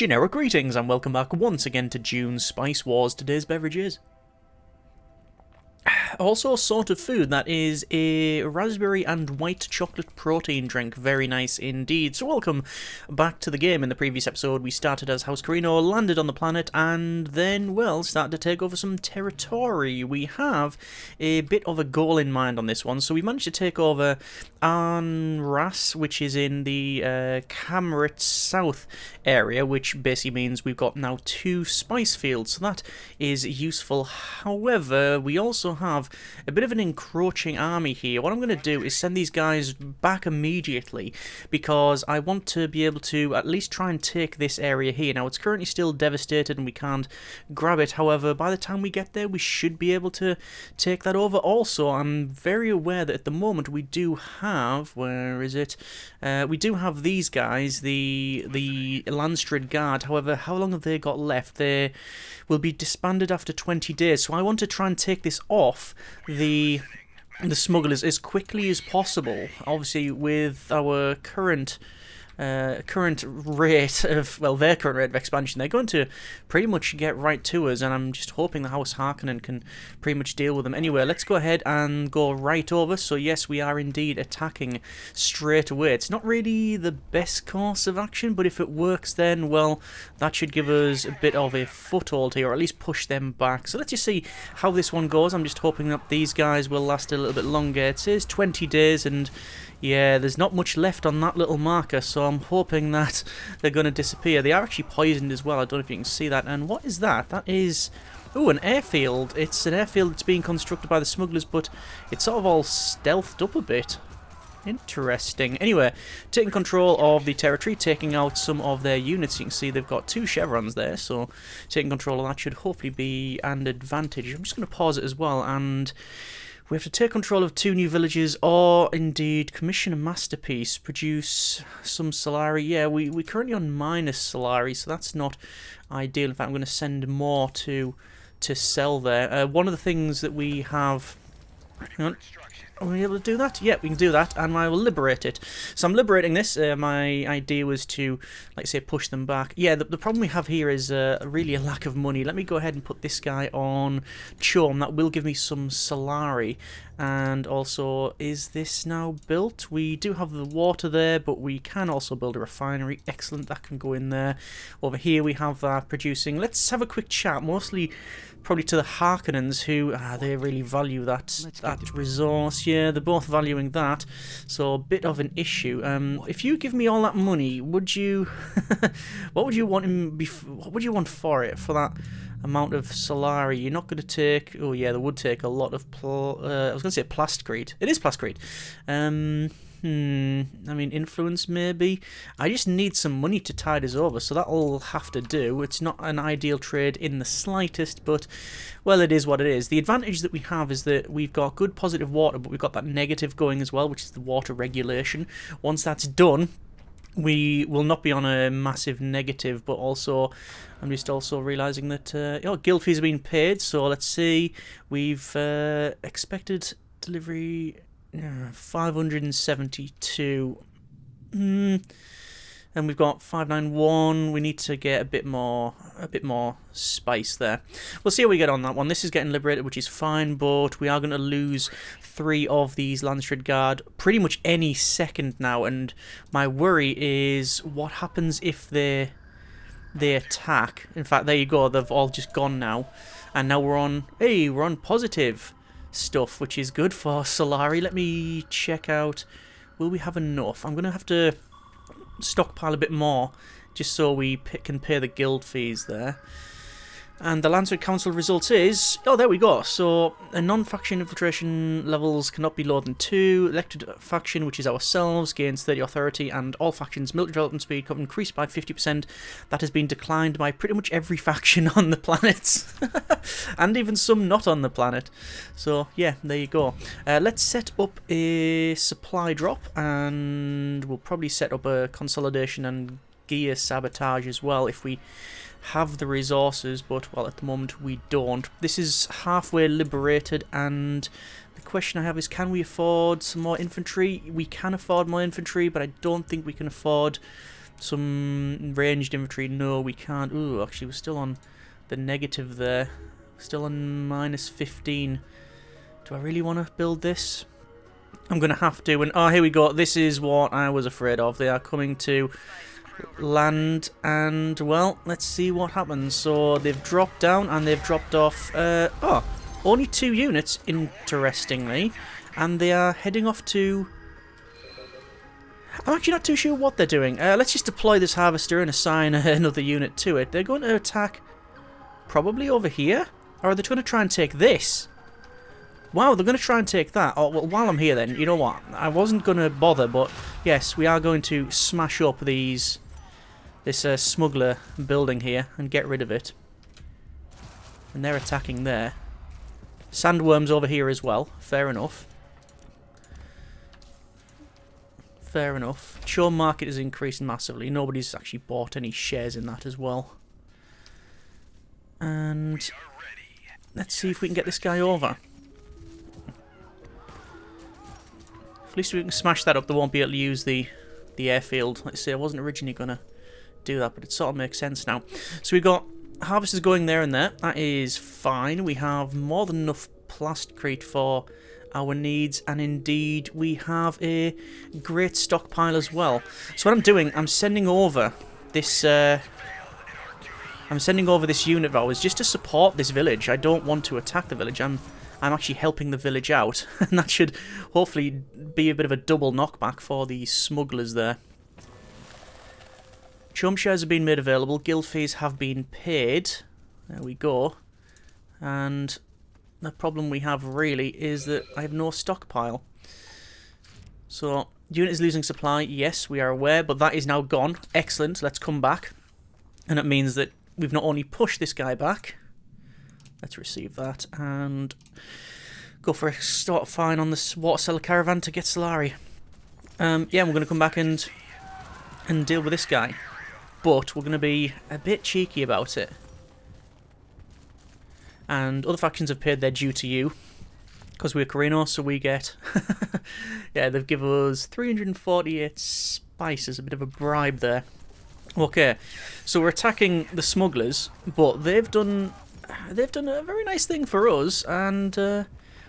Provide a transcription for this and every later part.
Generic greetings and welcome back once again to Dune's Spice Wars. Today's beverage is also a sort of food that is a raspberry and white chocolate protein drink. Very nice indeed. So welcome back to the game. In the previous episode we started as House Carino, landed on the planet, and then, well, started to take over some territory. We have a bit of a goal in mind on this one. So we managed to take over Arrakis, which is in the Camerit South area, which basically means we've got now 2 spice fields. So that is useful. However, we also have a bit of an encroaching army here. What I'm going to do is send these guys back immediately because I want to be able to at least try and take this area here. Now, it's currently still devastated and we can't grab it. However, by the time we get there, we should be able to take that over. Also, I'm very aware that at the moment we do have... Where is it? We do have these guys, the Northgard Guard. However, how long have they got left? They will be disbanded after 20 days. So I want to try and take this off the smugglers as quickly as possible. Obviously, with our current rate of, well, their current rate of expansion, they're going to pretty much get right to us, and I'm just hoping the House Harkonnen can pretty much deal with them. Anyway, let's go ahead and go right over. So yes, we are indeed attacking straight away. It's not really the best course of action, but if it works, then, well, that should give us a bit of a foothold here, or at least push them back. So let's just see how this one goes. I'm just hoping that these guys will last a little bit longer. It says 20 days, and yeah, there's not much left on that little marker, so I'm hoping that they're going to disappear. They are actually poisoned as well. I don't know if you can see that. And what is that? That is... oh, an airfield. It's an airfield that's being constructed by the smugglers, but it's sort of all stealthed up a bit. Interesting. Anyway, taking control of the territory, taking out some of their units. You can see they've got 2 chevrons there, so taking control of that should hopefully be an advantage. I'm just going to pause it as well, and... we have to take control of 2 new villages, or indeed commission a masterpiece, produce some Solari. Yeah, we're currently on minus Solari, so that's not ideal. In fact, I'm going to send more to sell there. One of the things that we have... hang on. Are we able to do that? Yeah, we can do that, and I will liberate it. So I'm liberating this. My idea was to, like I say, push them back. Yeah, the problem we have here is really a lack of money. Let me go ahead and put this guy on Chom. That will give me some Solari. And also, is this now built? We do have the water there, but we can also build a refinery. Excellent, that can go in there. Over here we have producing. Let's have a quick chat, mostly probably to the Harkonnens, who they really value that resource. Yeah, they're both valuing that, so a bit of an issue. If you give me all that money, would you what would you want what would you want for it, for that amount of Solari? You're not going to take... oh yeah, they would take a lot of I was going to say plasticrete. It is plasticrete. I mean, influence maybe. I just need some money to tide us over, so that'll have to do. It's not an ideal trade in the slightest, but, well, it is what it is. The advantage that we have is that we've got good positive water, but we've got that negative going as well, which is the water regulation. Once that's done, we will not be on a massive negative, but also, I'm just also realising that guild fees have been paid, so let's see. We've expected delivery... 572. And we've got 591. We need to get a bit more spice there. We'll see how we get on that one. This is getting liberated, which is fine, but we are going to lose 3 of these Northgard Guard pretty much any second now, and my worry is what happens if they attack. In fact, there you go, they've all just gone now, and now we're on positive stuff, which is good for Solari. Let me check out, will we have enough? I'm going to have to stockpile a bit more just so we can pay the guild fees there. And the Lancer Council results is... oh, there we go. So, non-faction infiltration levels cannot be lower than 2. Elected faction, which is ourselves, gains 30 authority, and all factions' military development speed can increase by 50%. That has been declined by pretty much every faction on the planet. And even some not on the planet. So, yeah, there you go. Let's set up a supply drop, and we'll probably set up a consolidation and gear sabotage as well if we have the resources, but, well, at the moment we don't. This is halfway liberated, and the question I have is, can we afford some more infantry? We can afford more infantry, but I don't think we can afford Some ranged infantry. No, we can't. Ooh, actually, we're still on the negative there. Still on -15. Do I really want to build this? I'm going to have to. And oh, here we go. This is what I was afraid of. They are coming to land. And, well, let's see what happens. So they've dropped down and they've dropped off. Oh, only 2 units, interestingly. And they are heading off to... I'm actually not too sure what they're doing. Let's just deploy this harvester and assign another unit to it. They're going to attack probably over here. Or are they going to try and take this? Wow, they're going to try and take that. Oh, well, while I'm here then, you know what? I wasn't going to bother, but yes, we are going to smash up this smuggler building here and get rid of it. And they're attacking there. Sandworms over here as well. Fair enough. Fair enough. Show market is increasing massively. Nobody's actually bought any shares in that as well. And let's see if we can get this guy over. At least we can smash that up. They won't be able to use the airfield. Let's see, I wasn't originally going to do that, but it sort of makes sense now. So we've got harvesters going there and there. That is fine. We have more than enough plasticrete for our needs, and indeed we have a great stockpile as well. So what I'm doing, I'm sending over this unit of ours just to support this village. I don't want to attack the village. I'm actually helping the village out, and that should hopefully be a bit of a double knockback for the smugglers there. Chum shares have been made available. Guild fees have been paid. There we go. And the problem we have really is that I have no stockpile. So, unit is losing supply. Yes, we are aware, but that is now gone. Excellent. Let's come back. And it means that we've not only pushed this guy back. Let's receive that and go for a start fine on this water cellar caravan to get Solari. Yeah, we're going to come back and deal with this guy. But we're going to be a bit cheeky about it. And other factions have paid their due to you. Because we're Carino, so we get... yeah, they've given us 348 spices, a bit of a bribe there. Okay, so we're attacking the smugglers, but they've done a very nice thing for us, and,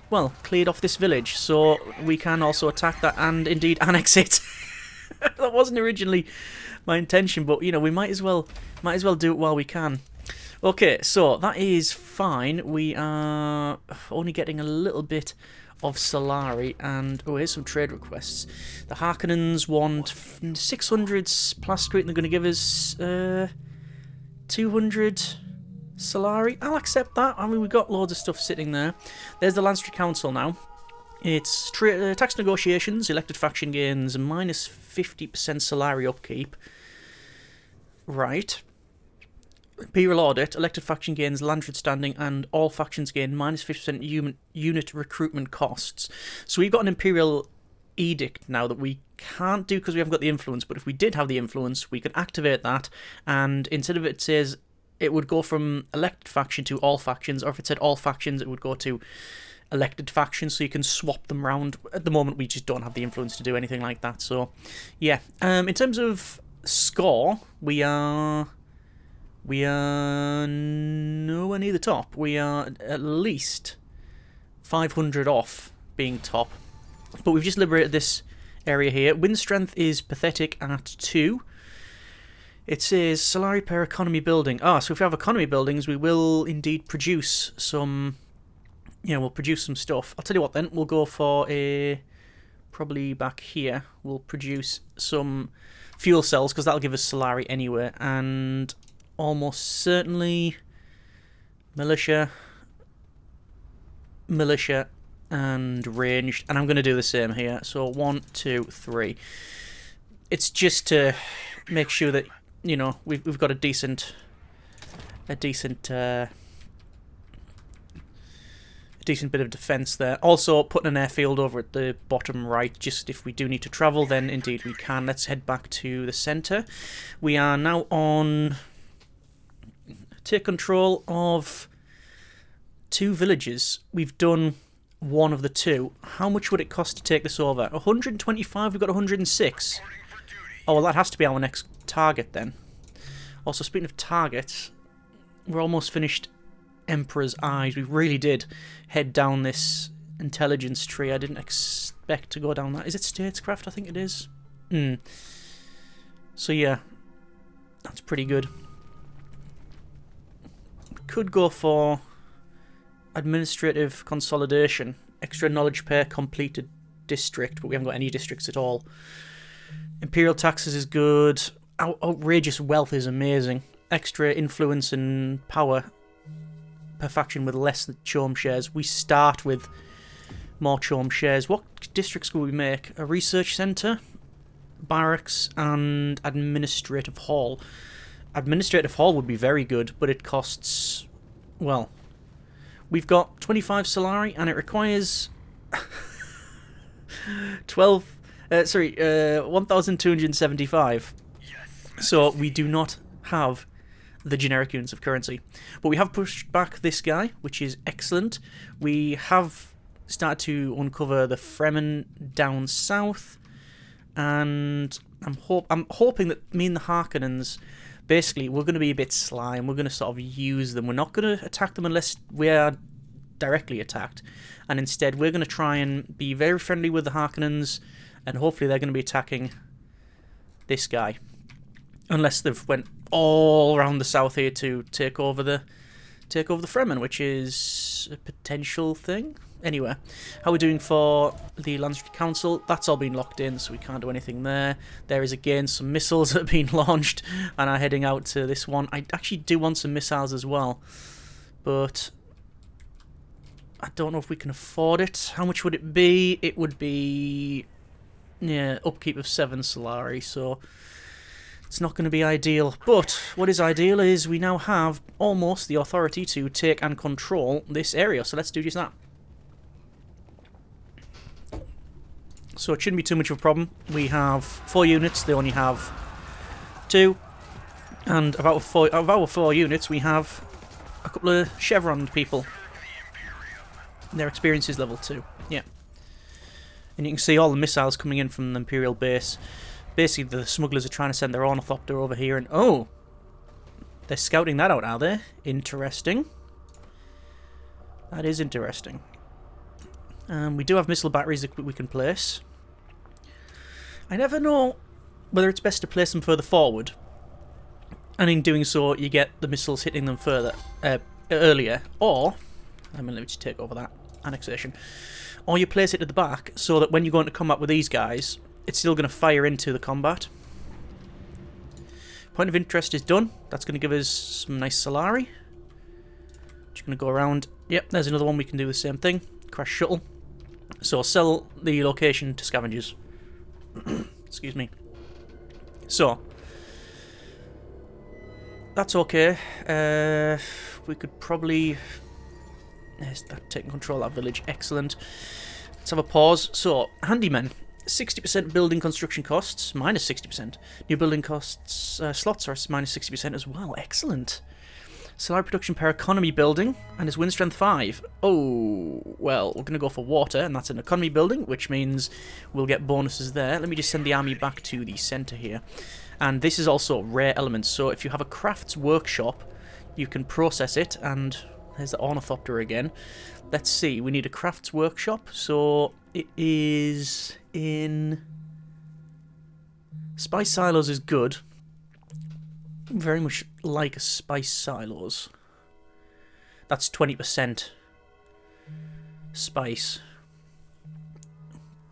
well, cleared off this village, so we can also attack that and, indeed, annex it. That wasn't originally my intention, but, you know, we might as well do it while we can. Okay, so that is fine. We are only getting a little bit of Solari, and oh, here's some trade requests. The Harkonnens want 600 plasticrete, and they're going to give us 200 Solari. I'll accept that. I mean, we've got loads of stuff sitting there. There's the Lancery Council now. It's tax negotiations, elected faction gains, minus 50% Solari upkeep. Right. Imperial Audit, elected faction gains Landred standing, and all factions gain minus 50% unit recruitment costs. So we've got an Imperial Edict now that we can't do because we haven't got the influence, but if we did have the influence, we could activate that, and instead of it says it would go from elected faction to all factions, or if it said all factions, it would go to elected factions, so you can swap them round. At the moment, we just don't have the influence to do anything like that, so yeah. In terms of score, we are nowhere near the top. We are at least 500 off being top. But we've just liberated this area here. Wind strength is pathetic at 2. It says Solari per economy building. So if we have economy buildings, we will indeed produce some... Yeah, we'll produce some stuff. I'll tell you what then. We'll go for a... Probably back here. We'll produce some fuel cells, because that'll give us Solari anyway. And... almost certainly militia, and ranged, and I'm going to do the same here. So 1, 2, 3. It's just to make sure that, you know, we've got a decent bit of defence there. Also putting an airfield over at the bottom right, just if we do need to travel, then indeed we can. Let's head back to the centre. We are now on... Take control of 2 villages. We've done one of the 2. How much would it cost to take this over? 125, we've got 106. Oh, well, that has to be our next target then. Also, speaking of targets, we're almost finished Emperor's Eyes. We really did head down this intelligence tree. I didn't expect to go down that. Is it statescraft? I think it is. So yeah, that's pretty good. We could go for administrative consolidation. Extra knowledge per completed district, but we haven't got any districts at all. Imperial taxes is good. Outrageous wealth is amazing. Extra influence and power per faction with less CHOAM shares. We start with more CHOAM shares. What districts will we make? A research centre, barracks, and administrative hall. Administrative hall would be very good, but it costs, well, we've got 25 Solari, and it requires 1,275. So we do not have the generic units of currency. But we have pushed back this guy, which is excellent. We have started to uncover the Fremen down south, and I'm hoping that me and the Harkonnens, basically, we're going to be a bit sly, and we're going to sort of use them. We're not going to attack them unless we are directly attacked, and instead we're going to try and be very friendly with the Harkonnens, and hopefully they're going to be attacking this guy. Unless they've went all around the south here to take over the Fremen, which is a potential thing. Anyway, how are we doing for the Land Street Council? That's all been locked in, so we can't do anything there. There is again some missiles that have been launched and are heading out to this one. I actually do want some missiles as well, but I don't know if we can afford it. How much would it be? It would be, yeah, upkeep of 7 Solari, so it's not going to be ideal. But what is ideal is we now have almost the authority to take and control this area, so let's do just that. So it shouldn't be too much of a problem. We have 4 units, they only have 2. And of our 4 units, we have a couple of chevron people. Their experience is level 2. Yeah. And you can see all the missiles coming in from the Imperial base. Basically, the smugglers are trying to send their ornithopter over here, and oh! They're scouting that out, are they? Interesting. That is interesting. We do have missile batteries that we can place. I never know whether it's best to place them further forward, and in doing so you get the missiles hitting them further earlier, or let me just take over that annexation, or you place it at the back so that when you go into combat with these guys, it's still going to fire into the combat. Point of interest is done. That's going to give us some nice Solari. Just going to go around. Yep, there's another one. We can do the same thing. Crash shuttle. So sell the location to scavengers. Excuse me. So that's okay. We could probably take control of that village. Excellent. Let's have a pause. So handymen, 60% building construction costs, minus 60%. New building costs slots are minus 60% as well. Excellent. Solari production per economy building, and is wind strength 5. Oh, well, we're going to go for water, and that's an economy building, which means we'll get bonuses there. Let me just send the army back to the centre here. And this is also rare elements, so if you have a crafts workshop, you can process it, and there's the ornithopter again. Let's see, we need a crafts workshop, so it is in... Spice silos is good. Very much like a spice silos. That's 20% spice.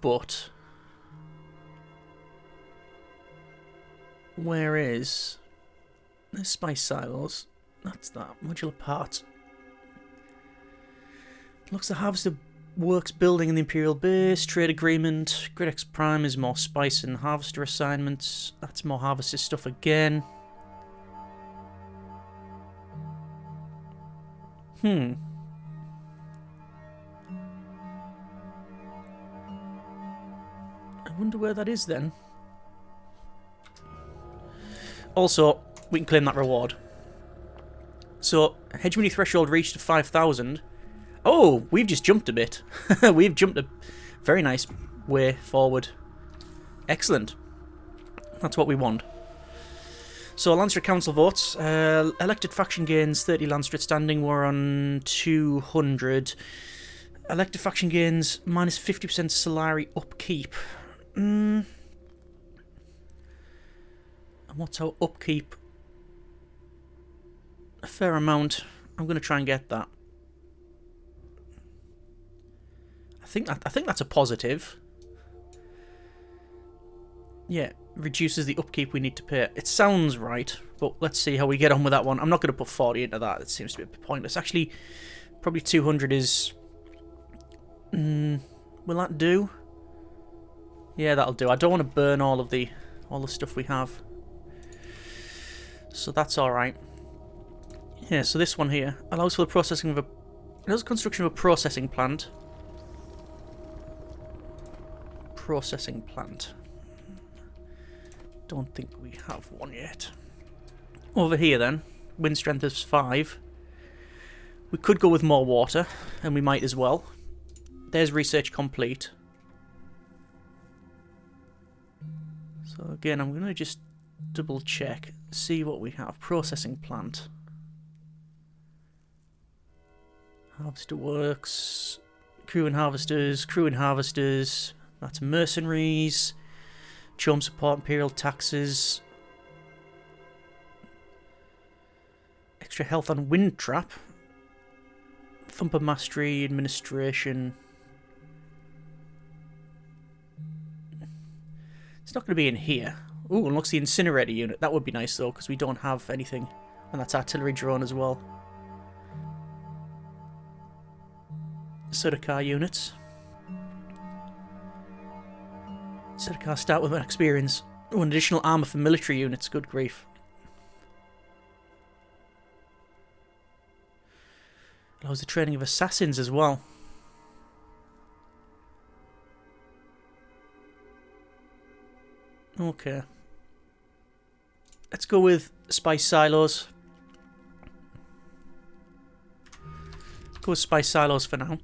But where is the spice silos? That's that. Modular parts. Looks the harvester works building in the Imperial base. Trade agreement. Grid X Prime is more spice and harvester assignments. That's more harvester stuff again. I wonder where that is then. Also, we can claim that reward. So, hegemony threshold reached to 5,000. Oh, we've just jumped a bit. We've jumped a very nice way forward. Excellent. That's what we want. So, Landsraad Council votes. Elected faction gains 30 Landsraad standing. We're on 200. Elected faction gains minus 50% Solari upkeep. And what's our upkeep? A fair amount. I'm going to try and get that. I think that's a positive. Yeah, reduces the upkeep we need to pay. It sounds right, but let's see how we get on with that one. I'm not going to put 40 into that. It seems to be a bit pointless. Actually, probably 200 is... will that do? Yeah, that'll do. I don't want to burn all the stuff we have. So that's alright. Yeah, so this one here allows for the processing of a... allows construction of a processing plant. Processing plant. Don't think we have one yet. Over here then, wind strength is 5. We could go with more water, and we might as well. There's research complete. So again, I'm going to just double check, see what we have. Processing plant. Harvester works. Crew and harvesters. Crew and harvesters. That's mercenaries. Chome support, imperial taxes. Extra health on wind trap. Thumper mastery, administration. It's not going to be in here. Ooh, and looks the incinerator unit. That would be nice though, because we don't have anything. And that's artillery drone as well. Soda units. Soda start with an experience. Oh, an additional armor for military units. Good grief. Allows the training of assassins as well. Okay. Let's go with spice silos. Go with spice silos for now.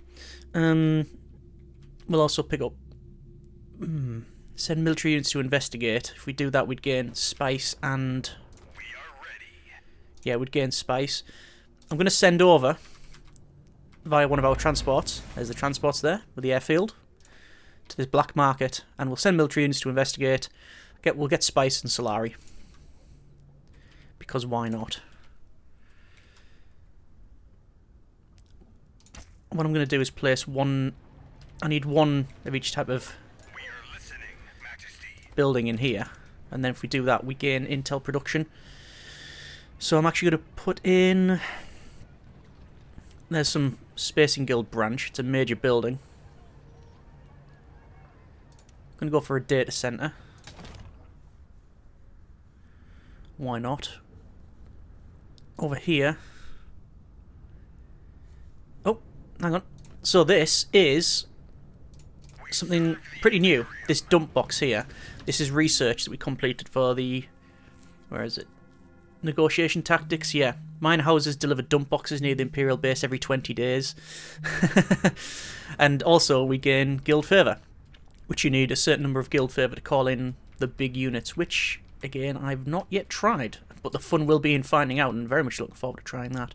We'll also pick up... send military units to investigate. If we do that, we'd gain spice and... We are ready. Yeah, we'd gain spice. I'm going to send over via one of our transports. There's the transports there with the airfield to this black market, and we'll send military units to investigate. We'll get spice and Solari. Because why not? What I'm going to do is place one... I need one of each type of building in here. And then if we do that, we gain intel production. So I'm actually going to put in... There's some Spacing Guild branch. It's a major building. I'm going to go for a data center. Why not? Over here. Oh, hang on. So this is something pretty new. This dump box here. This is research that we completed for the... Where is it? Negotiation tactics, yeah. Mine houses deliver dump boxes near the Imperial base every 20 days. And also we gain guild favour, which you need a certain number of guild favour to call in the big units, which, again, I've not yet tried. But the fun will be in finding out, and very much looking forward to trying that.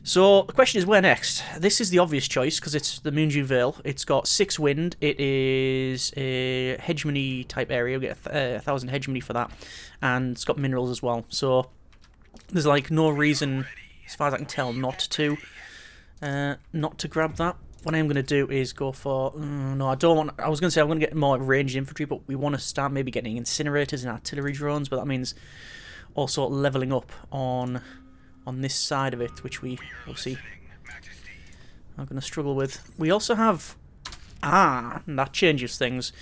So, the question is, where next? This is the obvious choice, because it's the Moondew Vale. It's got 6 wind. It is a hegemony type area. We get 1,000 hegemony for that. And it's got minerals as well. So, there's like no reason, as far as I can tell, not to grab that. What I'm going to do is go for... no, I don't want... I was going to say I'm going to get more ranged infantry, but we want to start maybe getting incinerators and artillery drones, but that means also leveling up on this side of it, which we will see. I'm going to struggle with. We also have... and that changes things.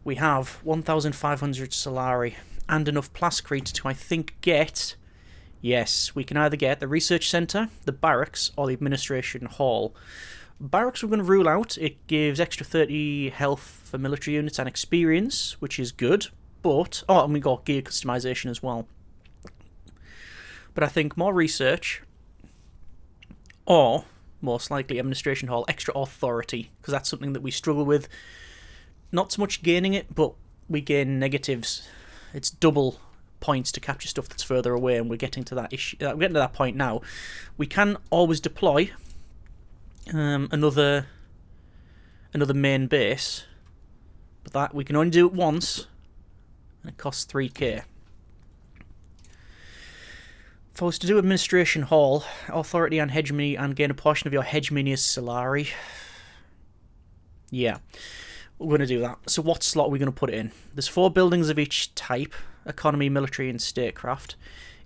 We have 1,500 Solari and enough Plascrete to, I think, get... Yes, we can either get the research centre, the barracks, or the administration hall. Barracks we're going to rule out. It gives extra 30 health for military units and experience, which is good, but... Oh, and we got gear customization as well. But I think more research, or, most likely, administration hall, extra authority, because that's something that we struggle with. Not so much gaining it, but we gain negatives. It's double points to capture stuff that's further away, and we're getting to that issue. We're getting to that point now. We can always deploy another main base, but that we can only do it once, and it costs 3k. If I was to do Administration Hall, Authority and Hegemony, and gain a portion of your Hegemony's Solari. Yeah, we're going to do that. So what slot are we going to put it in? There's 4 buildings of each type: economy, military, and statecraft.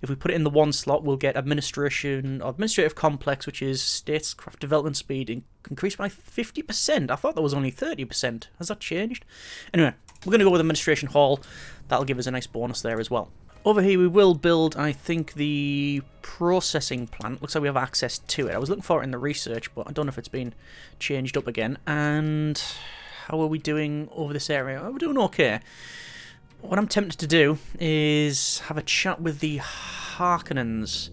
If we put it in the one slot, we'll get administrative complex, which is statecraft development speed increased by 50%. I thought that was only 30%. Has that changed? Anyway, we're going to go with Administration Hall. That'll give us a nice bonus there as well. Over here we will build, I think, the processing plant. Looks like we have access to it. I was looking for it in the research, but I don't know if it's been changed up again. And how are we doing over this area? Oh, we're doing okay. What I'm tempted to do is have a chat with the Harkonnens.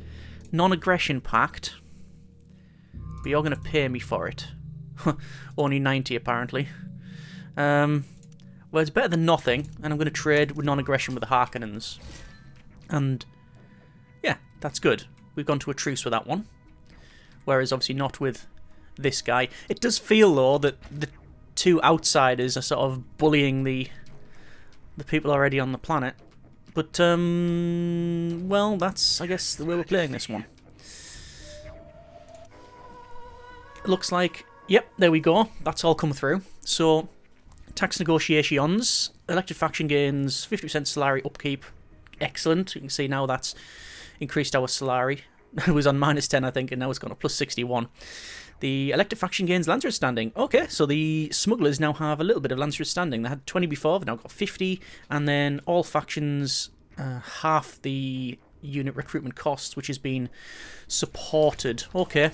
Non-aggression pact. But you're going to pay me for it. Only 90 apparently. Well, it's better than nothing, and I'm going to trade with non-aggression with the Harkonnens. And yeah, that's good. We've gone to a truce with that one. Whereas obviously not with this guy. It does feel though that the 2 outsiders are sort of bullying the people already on the planet. But well, that's I guess the way we're playing this one. It looks like, yep, there we go. That's all come through. So tax negotiations, elected faction gains 50% Solari upkeep. Excellent. You can see now that's increased our Solari. It was on -10, I think, and now it's gone up +61. The elected faction gains Lancer standing. Okay, so the Smugglers now have a little bit of Lancer standing. They had 20 before, they've now got 50, and then all factions half the unit recruitment costs, which has been supported. Okay,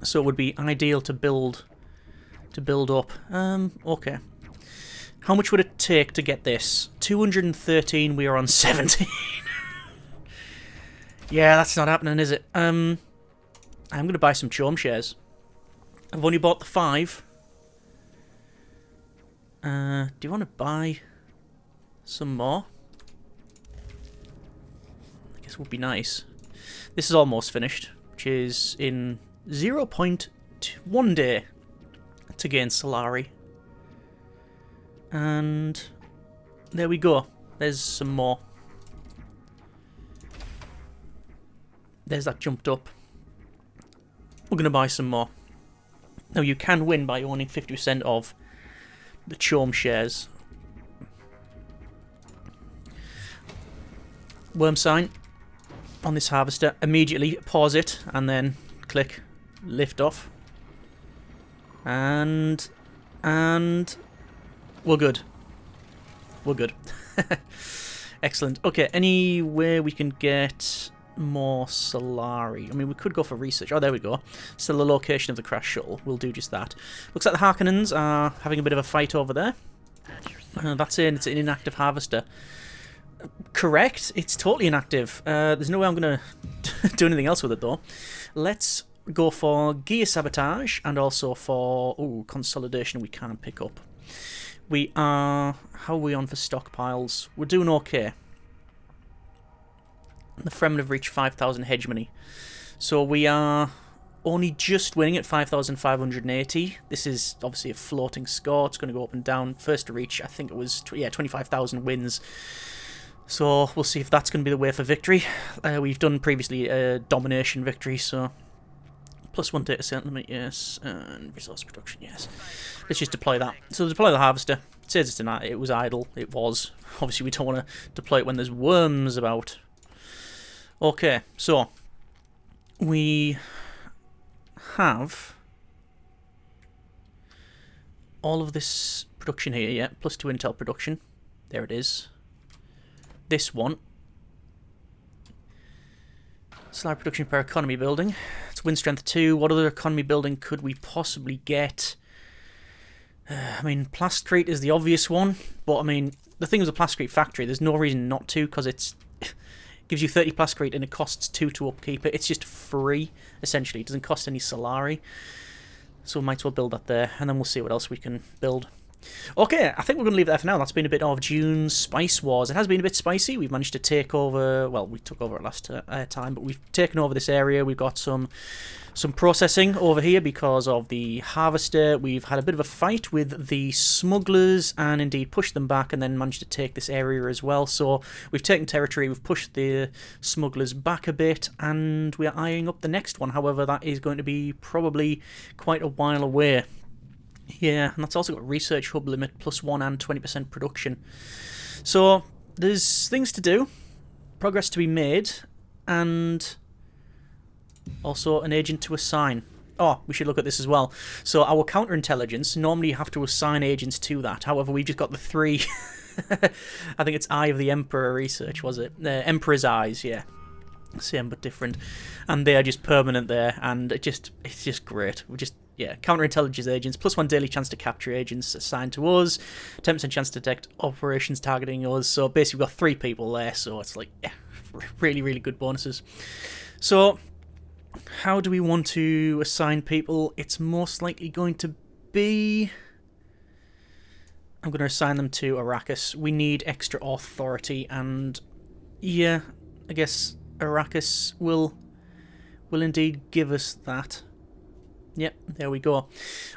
so it would be ideal to build up. Okay. How much would it take to get this? 213, we are on 17. Yeah, that's not happening, is it? I'm going to buy some Chom shares. I've only bought the 5. Do you want to buy some more? I guess it would be nice. This is almost finished, which is in 0.1 day to gain Solari. And there we go. There's some more. There's that jumped up. We're going to buy some more. Now you can win by owning 50% of the Chom shares. Worm sign on this harvester. Immediately pause it and then click lift off. And we're good. We're good. Excellent. Okay, any way we can get more Solari? I mean, we could go for research. Oh, there we go. Still the location of the crash shuttle. We'll do just that. Looks like the Harkonnens are having a bit of a fight over there. That's it. It's an inactive harvester. Correct. It's totally inactive. There's no way I'm going to do anything else with it, though. Let's go for gear sabotage and also for consolidation we can pick up. We are... How are we on for stockpiles? We're doing okay. The Fremen have reached 5,000 hegemony. So we are only just winning at 5,580. This is obviously a floating score. It's going to go up and down. First to reach, I think it was 25,000 wins. So we'll see if that's going to be the way for victory. We've done previously a domination victory, so... +1 data center limit, yes, and resource production, yes. Let's just deploy that. So deploy the harvester. It says it was idle. It was. Obviously we don't want to deploy it when there's worms about. Okay, so we have all of this production here, yeah, +2 intel production. There it is. This one. Slide production per economy building. It's win strength 2. What other economy building could we possibly get? I mean, Plastrete is the obvious one, but I mean, the thing with the Plastrete factory, there's no reason not to, because it's gives you 30 Plastrete and it costs 2 to upkeep it. It's just free, essentially. It doesn't cost any Solari. So we might as well build that there, and then we'll see what else we can build. Okay, I think we're going to leave it there for now. That's been a bit of Dune Spice Wars. It has been a bit spicy. We've managed to take over... Well, we took over it last time, but we've taken over this area. We've got some processing over here because of the harvester. We've had a bit of a fight with the smugglers and indeed pushed them back and then managed to take this area as well. So we've taken territory, we've pushed the smugglers back a bit, and we're eyeing up the next one. However, that is going to be probably quite a while away. Yeah, and that's also got research hub limit +1 and 20% production. So there's things to do, progress to be made, and also an agent to assign. Oh, we should look at this as well. So our counterintelligence, normally you have to assign agents to that. However, we've just got the 3. I think it's Eye of the Emperor research, was it? Emperor's Eyes, yeah. Same but different. And they are just permanent there, and it's just great. Yeah, counterintelligence agents, +1 daily chance to capture agents assigned to us, 10% chance to detect operations targeting us. So basically we've got 3 people there, so it's like, yeah, really, really good bonuses. So how do we want to assign people? It's most likely going to be... I'm going to assign them to Arrakis. We need extra authority, and yeah, I guess Arrakis will indeed give us that. Yep, there we go.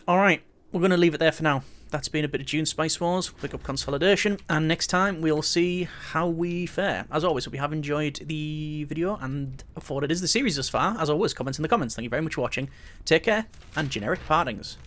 Alright, we're going to leave it there for now. That's been a bit of Dune Spice Wars, pick up consolidation, and next time we'll see how we fare. As always, hope you have enjoyed the video and for what it is the series thus far. As always, comments in the comments. Thank you very much for watching. Take care, and generic partings.